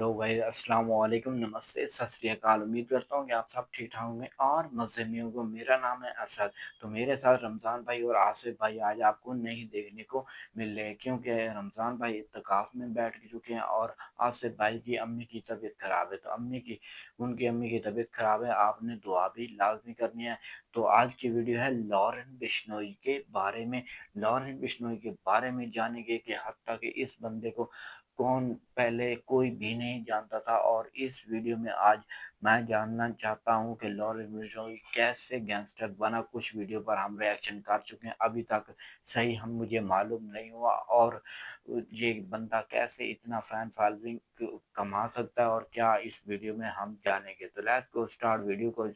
Hello भाई, अस्सलाम वालेकुम, नमस्ते, सत श्री अकाल। उम्मीद करता हूँ कि आप सब ठीक ठाक होंगे और मज़े में होंगे। मेरा नाम है असद। तो मेरे साथ रमज़ान भाई और आसिफ भाई आज आपको नहीं देखने को मिल रहे, क्योंकि रमज़ान भाई इत्तिकाफ़ में बैठ चुके हैं और आसिफ भाई की अम्मी की तबीयत ख़राब है। तो उनकी अम्मी की तबीयत ख़राब है, आपने दुआ भी लाजमी करनी है। तो आज की वीडियो है लॉरेन बिश्नोई के बारे में। लॉरेन बिश्नोई के बारे में जानेंगे कि हत्ता कि इस बंदे को कौन पहले कोई भी नहीं जानता था। और इस वीडियो में आज मैं जानना चाहता हूं कि लॉरेन बिश्नोई कैसे गैंगस्टर बना। कुछ वीडियो पर हम रिएक्शन कर चुके हैं, अभी तक सही हम मुझे मालूम नहीं हुआ और ये बंदा कैसे इतना फैन फॉलोइंग कमा सकता है और क्या इस वीडियो में हम जानेंगे। तो लेट्स गो स्टार्ट, वीडियो को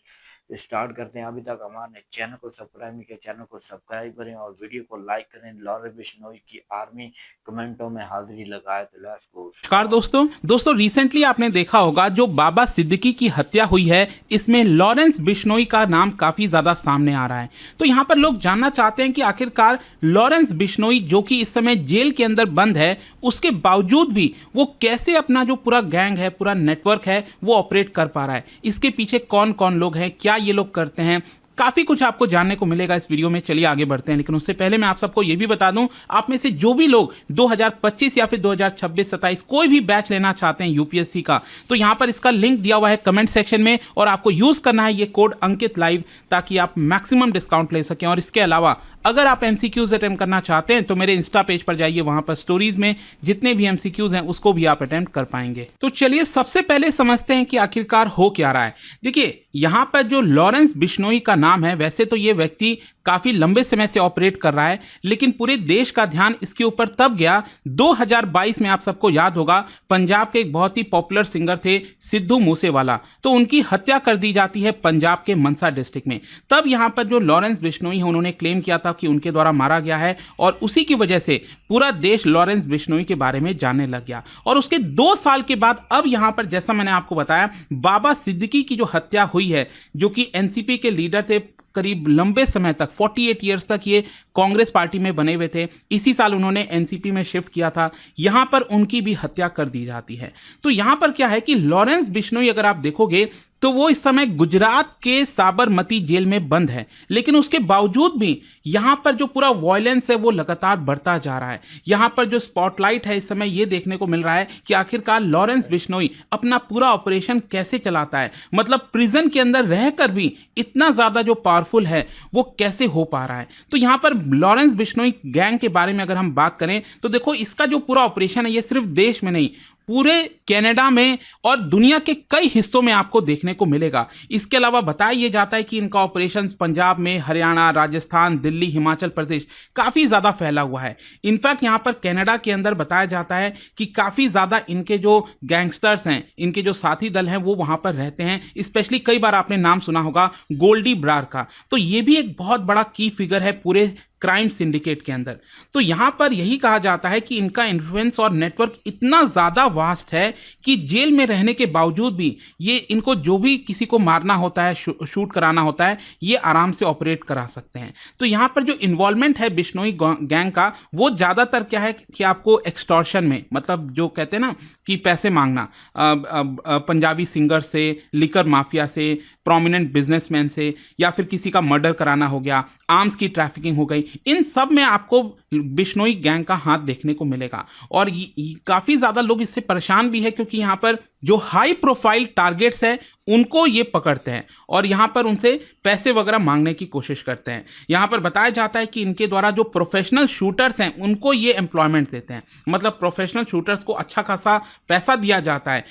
स्टार्ट करते हैं। अभी तक हमारे चैनल को सब्सक्राइब नहीं किया, चैनल को सब्सक्राइब करें और वीडियो को लाइक करें। लॉरेन बिश्नोई की आर्मी कमेंटों में हाजिरी लगाए। तो लेट्स गो नमस्कार स्टार्ट। दोस्तों रिसेंटली आपने देखा होगा जो बाबा सिद्दीकी की हत्या हुई है, इसमें लॉरेंस बिश्नोई का नाम काफी ज्यादा सामने आ रहा है। तो यहाँ पर लोग जानना चाहते हैं कि आखिरकार लॉरेंस बिश्नोई जो कि इस समय जेल के अंदर बंद है, उसके बावजूद भी वो कैसे अपना जो पूरा गैंग है, पूरा नेटवर्क है, वो ऑपरेट कर पा रहा है। इसके पीछे कौन कौन लोग हैं, क्या ये लोग करते हैं, काफी कुछ आपको जानने को मिलेगा इस वीडियो में। चलिए आगे बढ़ते हैं, लेकिन उससे पहले मैं आप सबको यह भी बता दूं, आप में से जो भी लोग 2025 या फिर 2026-27 कोई भी बैच लेना चाहते हैं यूपीएससी का, तो यहां पर इसका लिंक दिया हुआ है कमेंट सेक्शन में और आपको यूज करना है ये कोड अंकित लाइव, ताकि आप मैक्सिमम डिस्काउंट ले सकें। और इसके अलावा अगर आप एमसीक्यूज अटेम्प्ट करना चाहते हैं तो मेरे इंस्टा पेज पर जाइए, वहां पर स्टोरीज में जितने भी एमसीक्यूज हैं उसको भी आप अटेम्प्ट कर पाएंगे। तो चलिए सबसे पहले समझते हैं कि आखिरकार हो क्या रहा है। देखिए यहां पर जो लॉरेंस बिश्नोई का नाम है, वैसे तो ये व्यक्ति काफी लंबे समय से ऑपरेट कर रहा है, लेकिन पूरे देश का ध्यान इसके ऊपर तब गया 2022 में। आप सबको याद होगा पंजाब के एक बहुत ही पॉपुलर सिंगर थे सिद्धू मूसेवाला, तो उनकी हत्या कर दी जाती है पंजाब के मनसा डिस्ट्रिक्ट में। तब यहां पर जो लॉरेंस बिश्नोई है, उन्होंने क्लेम किया था कि उनके द्वारा मारा गया है और उसी की वजह से पूरा देश लॉरेंस बिश्नोई के बारे में जानने लग गया। और उसके 2 साल के बाद अब यहां पर जैसा मैंने आपको बताया, बाबा सिद्दीकी की जो हत्या हुई है, जो कि एनसीपी के लीडर थे, करीब लंबे समय तक 48 ईयर्स तक ये कांग्रेस पार्टी में बने हुए थे, इसी साल उन्होंने एनसीपी में शिफ्ट किया था, यहां पर उनकी भी हत्या कर दी जाती है। तो यहां पर क्या है कि लॉरेंस बिश्नोई अगर आप देखोगे तो वो इस समय गुजरात के साबरमती जेल में बंद है, लेकिन उसके बावजूद भी यहां पर जो पूरा वायलेंस है वो लगातार बढ़ता जा रहा है। यहां पर जो स्पॉटलाइट है इस समय ये देखने को मिल रहा है कि आखिरकार लॉरेंस बिश्नोई अपना पूरा ऑपरेशन कैसे चलाता है, मतलब प्रिजन के अंदर रहकर भी इतना ज्यादा जो पावरफुल है वो कैसे हो पा रहा है। तो यहां पर लॉरेंस बिश्नोई गैंग के बारे में अगर हम बात करें तो देखो इसका जो पूरा ऑपरेशन है ये सिर्फ देश में नहीं, पूरे कनाडा में और दुनिया के कई हिस्सों में आपको देखने को मिलेगा। इसके अलावा बताया यह जाता है कि इनका ऑपरेशंस पंजाब में, हरियाणा, राजस्थान, दिल्ली, हिमाचल प्रदेश काफ़ी ज़्यादा फैला हुआ है। इनफैक्ट यहाँ पर कनाडा के अंदर बताया जाता है कि काफ़ी ज़्यादा इनके जो गैंगस्टर्स हैं, इनके जो साथी दल हैं वो वहाँ पर रहते हैं। स्पेशली कई बार आपने नाम सुना होगा गोल्डी ब्रार का, तो ये भी एक बहुत बड़ा की फिगर है पूरे क्राइम सिंडिकेट के अंदर। तो यहां पर यही कहा जाता है कि इनका इन्फ्लुएंस और नेटवर्क इतना ज्यादा वास्ट है कि जेल में रहने के बावजूद भी ये इनको जो भी किसी को मारना होता है, शूट कराना होता है, ये आराम से ऑपरेट करा सकते हैं। तो यहां पर जो इन्वॉल्वमेंट है बिश्नोई गैंग का, वो ज्यादातर क्या है कि आपको एक्सटॉर्शन में, मतलब जो कहते हैं ना कि पैसे मांगना, पंजाबी सिंगर से, लिकर माफिया से, प्रोमिनेंट बिजनेसमैन से, या फिर किसी का मर्डर कराना हो गया, आर्म्स की ट्रैफिकिंग हो गई, इन सब में आपको बिश्नोई गैंग का हाथ देखने को मिलेगा। और काफी ज्यादा लोग इससे परेशान भी है, क्योंकि यहां पर जो हाई प्रोफाइल टारगेट्स हैं उनको ये पकड़ते हैं और यहां पर उनसे पैसे वगैरह मांगने की कोशिश करते हैं। यहां पर बताया जाता है कि इनके द्वारा जो प्रोफेशनल शूटर्स हैं उनको ये एम्प्लॉयमेंट देते हैं, मतलब प्रोफेशनल शूटर्स को अच्छा खासा पैसा दिया जाता है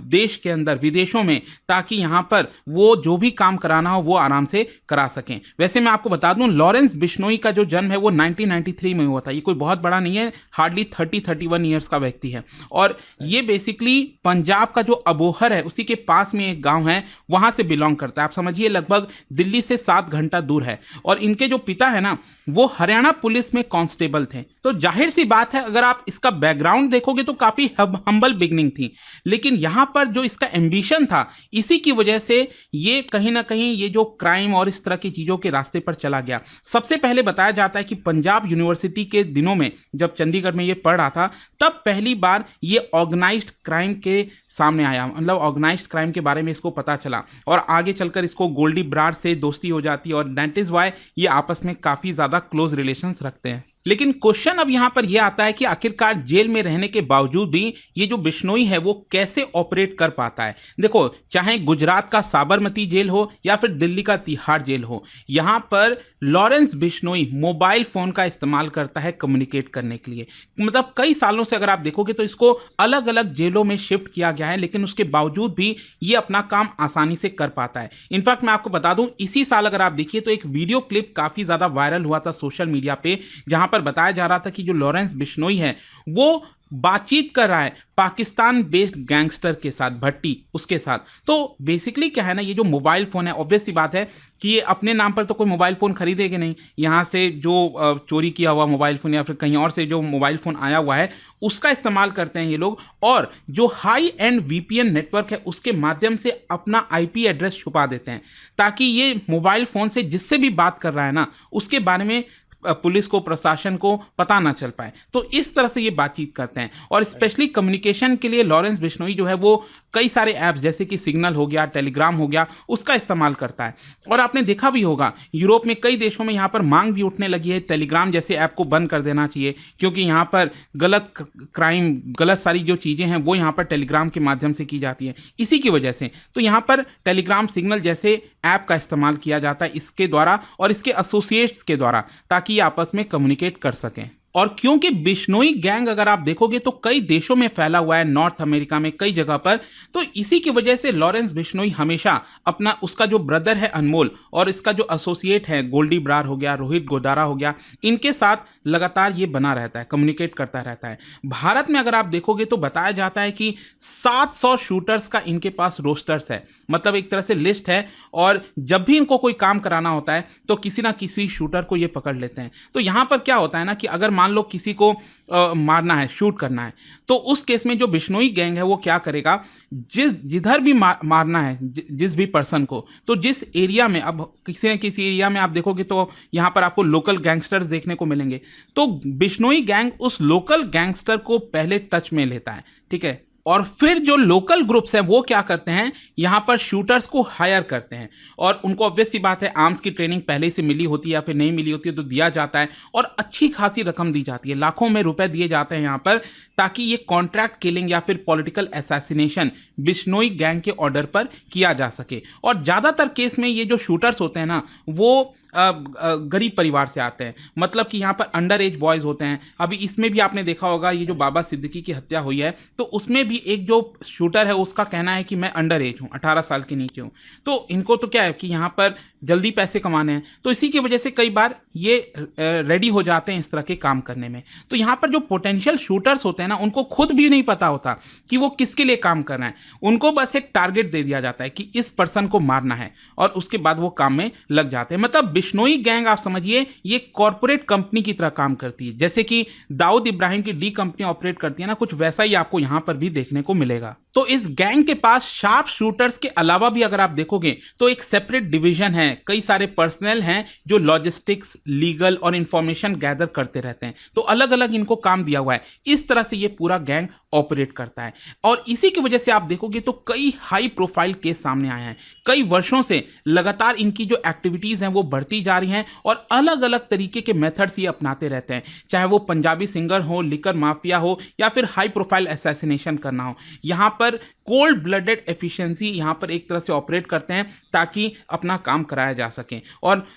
देश के अंदर, विदेशों में, ताकि यहां पर वो जो भी काम कराना हो वो आराम से करा सकें। वैसे मैं आपको बता दूं, लॉरेंस बिश्नोई का जो जन्म है वो 1993 में हुआ था। ये कोई बहुत बड़ा नहीं है, हार्डली 31 ईयर्स का व्यक्ति है। और ये बेसिकली पंजाब जो अबोहर है उसी के पास में एक गांव है, वहां से बिलोंग करता है। आप समझिए लगभग दिल्ली से 7 घंटा दूर है। और इनके जो पिता है ना, वो हरियाणा पुलिस में कांस्टेबल थे। तो जाहिर सी बात है, अगर आप इसका बैकग्राउंड देखोगे तो काफी हम्बल बिगनिंग थी, लेकिन यहां पर जो इसका एम्बिशन था, इसी की वजह से ये कहीं ना कहीं ये जो क्राइम और इस तरह की चीजों के रास्ते पर चला गया। सबसे पहले बताया जाता है कि पंजाब यूनिवर्सिटी यूनिवर्सिटी के दिनों में जब चंडीगढ़ में ये पढ़ रहा था, तब पहली बार ये ऑर्गेनाइज्ड क्राइम के सामने आया, मतलब ऑर्गेनाइज्ड क्राइम के बारे में इसको पता चला और आगे चलकर इसको गोल्डी ब्रार से दोस्ती हो जाती है और दैट इज वाई ये आपस में काफ़ी ज़्यादा क्लोज रिलेशंस रखते हैं। लेकिन क्वेश्चन अब यहां पर यह आता है कि आखिरकार जेल में रहने के बावजूद भी ये जो बिश्नोई है वो कैसे ऑपरेट कर पाता है। देखो, चाहे गुजरात का साबरमती जेल हो या फिर दिल्ली का तिहाड़ जेल हो, यहां पर लॉरेंस बिश्नोई मोबाइल फोन का इस्तेमाल करता है कम्युनिकेट करने के लिए। मतलब कई सालों से अगर आप देखोगे तो इसको अलग अलग जेलों में शिफ्ट किया गया है, लेकिन उसके बावजूद भी ये अपना काम आसानी से कर पाता है। इनफैक्ट मैं आपको बता दूं, इसी साल अगर आप देखिए तो एक वीडियो क्लिप काफी ज्यादा वायरल हुआ था सोशल मीडिया पे, जहां पर बताया जा रहा था कि जो लॉरेंस बिश्नोई है वो बातचीत कर रहा है पाकिस्तान बेस्ड गैंगस्टर के साथ, भट्टी उसके साथ। तो बेसिकली क्या है ना, ये जो मोबाइल फ़ोन है, ऑब्वियस सी बात है कि ये अपने नाम पर तो कोई मोबाइल फ़ोन खरीदेगा नहीं। यहाँ से जो चोरी किया हुआ मोबाइल फ़ोन या फिर कहीं और से जो मोबाइल फ़ोन आया हुआ है उसका इस्तेमाल करते हैं ये लोग, और जो हाई एंड वीपीएन नेटवर्क है उसके माध्यम से अपना आईपी एड्रेस छुपा देते हैं, ताकि ये मोबाइल फ़ोन से जिससे भी बात कर रहा है ना उसके बारे में पुलिस को, प्रशासन को पता ना चल पाए। तो इस तरह से ये बातचीत करते हैं और स्पेशली कम्युनिकेशन के लिए लॉरेंस बिश्नोई जो है वो कई सारे ऐप्स जैसे कि सिग्नल हो गया, टेलीग्राम हो गया, उसका इस्तेमाल करता है। और आपने देखा भी होगा यूरोप में कई देशों में यहाँ पर मांग भी उठने लगी है टेलीग्राम जैसे ऐप को बंद कर देना चाहिए, क्योंकि यहाँ पर गलत क्राइम, गलत सारी जो चीज़ें हैं वो यहाँ पर टेलीग्राम के माध्यम से की जाती है। इसी की वजह से तो यहाँ पर टेलीग्राम, सिग्नल जैसे ऐप का इस्तेमाल किया जाता है इसके द्वारा और इसके एसोसिएट्स के द्वारा, ताकि ये आपस में कम्युनिकेट कर सकें। और क्योंकि बिश्नोई गैंग अगर आप देखोगे तो कई देशों में फैला हुआ है, नॉर्थ अमेरिका में कई जगह पर, तो इसी की वजह से लॉरेंस बिश्नोई हमेशा अपना, उसका जो ब्रदर है अनमोल और इसका जो एसोसिएट है गोल्डी ब्रार हो गया, रोहित गोदारा हो गया, इनके साथ लगातार ये बना रहता है, कम्युनिकेट करता रहता है। भारत में अगर आप देखोगे तो बताया जाता है कि 700 शूटर्स का इनके पास रोस्टर्स है, मतलब एक तरह से लिस्ट है, और जब भी इनको कोई काम कराना होता है तो किसी ना किसी शूटर को ये पकड़ लेते हैं। तो यहाँ पर क्या होता है ना कि अगर मान लो किसी को मारना है, शूट करना है, तो उस केस में जो बिश्नोई गैंग है वो क्या करेगा, जिधर भी मारना है जिस भी पर्सन को, तो जिस एरिया में, अब किसी न किसी एरिया में आप देखोगे तो यहाँ पर आपको लोकल गैंगस्टर्स देखने को मिलेंगे, तो बिश्नोई गैंग उस लोकल गैंगस्टर को पहले टच में लेता है, ठीक है, और फिर जो लोकल ग्रुप्स हैं वो क्या करते हैं, यहाँ पर शूटर्स को हायर करते हैं, और उनको ऑब्वियस सी बात है आर्म्स की ट्रेनिंग पहले से मिली होती है या फिर नहीं मिली होती है तो दिया जाता है, और अच्छी खासी रकम दी जाती है, लाखों में रुपए दिए जाते हैं यहाँ पर, ताकि ये कॉन्ट्रैक्ट किलिंग या फिर पॉलिटिकल असैसिनेशन बिश्नोई गैंग के ऑर्डर पर किया जा सके। और ज़्यादातर केस में ये जो शूटर्स होते हैं ना वो गरीब परिवार से आते हैं, मतलब कि यहाँ पर अंडर एज बॉयज़ होते हैं। अभी इसमें भी आपने देखा होगा ये जो बाबा सिद्दीकी की हत्या हुई है, तो उसमें भी एक जो शूटर है उसका कहना है कि मैं अंडर एज हूँ, 18 साल के नीचे हूँ। तो इनको तो क्या है कि यहाँ पर जल्दी पैसे कमाने हैं, तो इसी की वजह से कई बार ये रेडी हो जाते हैं इस तरह के काम करने में। तो यहाँ पर जो पोटेंशियल शूटर्स होते हैं ना उनको खुद भी नहीं पता होता कि वो किसके लिए काम कर रहे हैं, उनको बस एक टारगेट दे दिया जाता है कि इस पर्सन को मारना है, और उसके बाद वो काम में लग जाते हैं। मतलब बिश्नोई गैंग आप समझिए ये कॉर्पोरेट कंपनी की तरह काम करती है, जैसे कि दाऊद इब्राहिम की डी कंपनी ऑपरेट करती है ना, कुछ वैसा ही आपको यहां पर भी देखने को मिलेगा। तो इस गैंग के पास शार्प शूटर्स के अलावा भी अगर आप देखोगे तो एक सेपरेट डिवीजन है, कई सारे पर्सनल हैं जो लॉजिस्टिक्स, लीगल और इंफॉर्मेशन गैदर करते रहते हैं, तो अलग अलग इनको काम दिया हुआ है। इस तरह से ये पूरा गैंग ऑपरेट करता है, और इसी की वजह से आप देखोगे तो कई हाई प्रोफाइल केस सामने आए हैं। कई वर्षों से लगातार इनकी जो एक्टिविटीज़ हैं वो बढ़ती जा रही हैं, और अलग अलग तरीके के मेथड्स ये अपनाते रहते हैं, चाहे वो पंजाबी सिंगर हो, लिकर माफिया हो, या फिर हाई प्रोफाइल असैसिनेशन करना हो। यहाँ पर कोल्ड ब्लडेड एफिशिएंसी यहाँ पर एक तरह से ऑपरेट करते हैं ताकि अपना काम कराया जा सके, और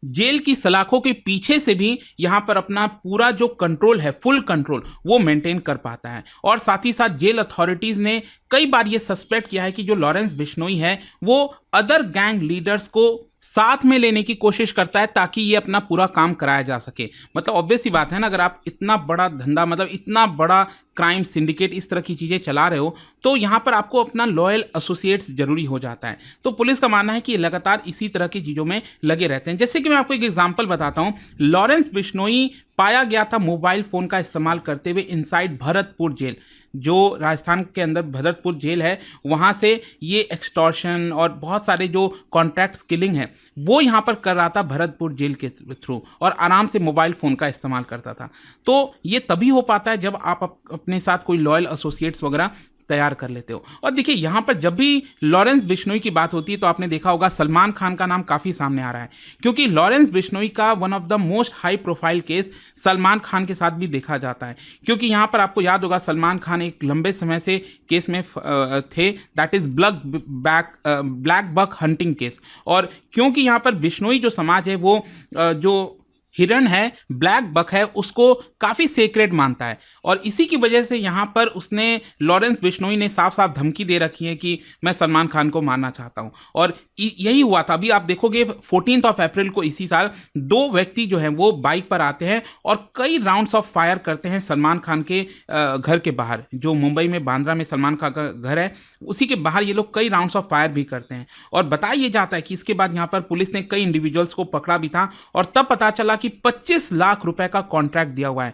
जेल की सलाखों के पीछे से भी यहां पर अपना पूरा जो कंट्रोल है, फुल कंट्रोल, वो मेंटेन कर पाता है। और साथ ही साथ जेल अथॉरिटीज ने कई बार ये सस्पेक्ट किया है कि जो लॉरेंस बिश्नोई है वो अदर गैंग लीडर्स को साथ में लेने की कोशिश करता है ताकि ये अपना पूरा काम कराया जा सके। मतलब ऑब्वियस सी बात है ना, अगर आप इतना बड़ा धंधा, मतलब इतना बड़ा क्राइम सिंडिकेट, इस तरह की चीज़ें चला रहे हो, तो यहाँ पर आपको अपना लॉयल एसोसिएट्स जरूरी हो जाता है। तो पुलिस का मानना है कि लगातार इसी तरह की चीज़ों में लगे रहते हैं। जैसे कि मैं आपको एक एग्जांपल बताता हूँ, लॉरेंस बिश्नोई पाया गया था मोबाइल फ़ोन का इस्तेमाल करते हुए इनसाइड भरतपुर जेल। जो राजस्थान के अंदर भरतपुर जेल है, वहाँ से ये एक्सटॉर्शन और बहुत सारे जो कॉन्ट्रैक्ट्स किलिंग है, वो यहाँ पर कर रहा था भरतपुर जेल के थ्रू, और आराम से मोबाइल फ़ोन का इस्तेमाल करता था। तो ये तभी हो पाता है जब आप अपने साथ कोई लॉयल एसोसिएट्स वगैरह तैयार कर लेते हो। और देखिए यहाँ पर जब भी लॉरेंस बिश्नोई की बात होती है तो आपने देखा होगा सलमान खान का नाम काफ़ी सामने आ रहा है, क्योंकि लॉरेंस बिश्नोई का one of the most high profile case Salman Khan के साथ भी देखा जाता है। क्योंकि यहाँ पर आपको याद होगा सलमान खान एक लंबे समय से केस में थे, that is blackbuck hunting case. और क्योंकि यहाँ पर बिश्नोई जो समाज है वो जो हिरण है, ब्लैक बक है, उसको काफ़ी सेक्रेड मानता है, और इसी की वजह से यहाँ पर उसने लॉरेंस बिश्नोई ने साफ साफ धमकी दे रखी है कि मैं सलमान खान को मारना चाहता हूँ। और यही हुआ था। अभी आप देखोगे 14 अप्रैल को इसी साल दो व्यक्ति जो हैं वो बाइक पर आते हैं और कई राउंड्स ऑफ फायर करते हैं सलमान खान के घर के बाहर, जो मुंबई में बांद्रा में सलमान खान का घर है, उसी के बाहर ये लोग कई राउंड्स ऑफ फायर भी करते हैं। और बताया ये जाता है कि इसके बाद यहाँ पर पुलिस ने कई इंडिविजुअल्स को पकड़ा भी था, और तब पता चला कि 25 लाख रुपए का कॉन्ट्रैक्ट दिया हुआ है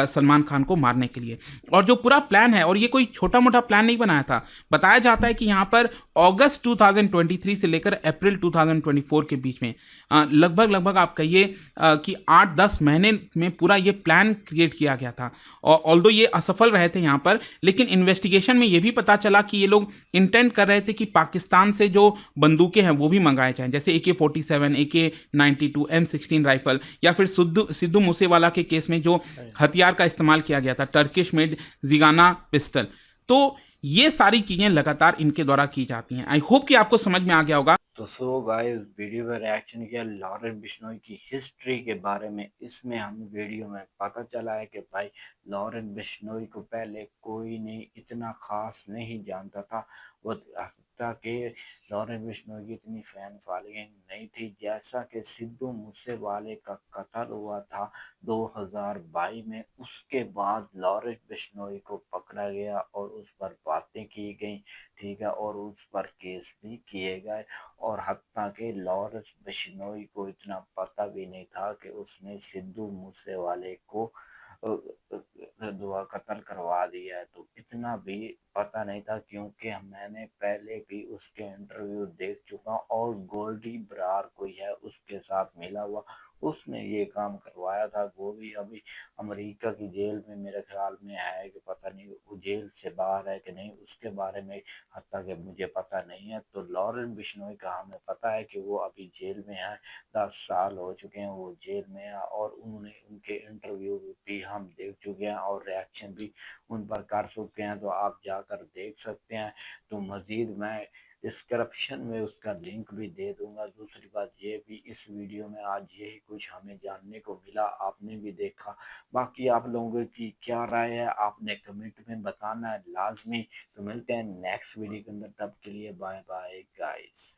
सलमान खान को मारने के लिए। और जो पूरा प्लान है, और ये कोई छोटा मोटा प्लान नहीं बनाया था, बताया जाता है कि यहाँ पर अगस्त 2023 से लेकर अप्रैल 2024 के बीच में लगभग लगभग आप कहिए कि 8-10 महीने में पूरा ये प्लान क्रिएट किया गया था। और ऑल्दो ये असफल रहे थे यहाँ पर, लेकिन इन्वेस्टिगेशन में ये भी पता चला कि ये लोग इंटेंट कर रहे थे कि पाकिस्तान से जो बंदूकें हैं वो भी मंगाए जाएं, जैसे AK-47, AK-92, M16 राइफल, या फिर सिद्धू मूसेवाला के केस में जो सही। हथियार का इस्तेमाल किया गया था, टर्किश मेड जिगाना पिस्टल। तो ये सारी चीज़ें लगातार इनके द्वारा की जाती हैं। आई होप कि आपको समझ में आ गया होगा। तो सो गाइस, वीडियो में रिएक्शन किया लॉरेंस बिश्नोई की हिस्ट्री के बारे में। इसमें हमें वीडियो में पता चला है कि भाई लॉरेंस बिश्नोई को पहले कोई नहीं इतना खास नहीं जानता था। वो हत्या के लॉरेंस बिश्नोई की इतनी फैन फॉलोइंग नहीं थी। जैसा कि सिद्धू मूसेवाले का कत्ल हुआ था 2022 में, उसके बाद लॉरेंस बिश्नोई को पकड़ा गया और उस पर बातें की गई, ठीक है, और उस पर केस भी किए गए। और हत्या के लॉरेंस बिश्नोई को इतना पता भी नहीं था कि उसने सिद्धू मूसेवाले को दुआ कत्ल करवा दिया है। तो इतना भी पता नहीं था, क्योंकि मैंने पहले भी उसके इंटरव्यू देख चुका हूँ, और गोल्डी बरार कोई है उसके साथ मिला हुआ, उसने ये काम करवाया था। वो भी अभी अमेरिका की जेल में मेरे ख्याल में है, कि पता नहीं वो जेल से बाहर है कि नहीं, उसके बारे में हत्या के मुझे पता नहीं है। तो लॉरेंस बिश्नोई का हमें पता है कि वो अभी जेल में है, 10 साल हो चुके हैं वो जेल में है, और उन्होंने उनके इंटरव्यू भी हम देख चुके हैं और रिएक्शन भी उन पर कर चुके हैं, तो आप जाकर देख सकते हैं। तो मज़ीद मैं डिस्क्रिप्शन में उसका लिंक भी दे दूंगा। दूसरी बात ये भी, इस वीडियो में आज यही कुछ हमें जानने को मिला, आपने भी देखा। बाकी आप लोगों की क्या राय है आपने कमेंट में बताना है लाजमी। तो मिलते हैं नेक्स्ट वीडियो के अंदर, तब के लिए बाय बाय गाइस।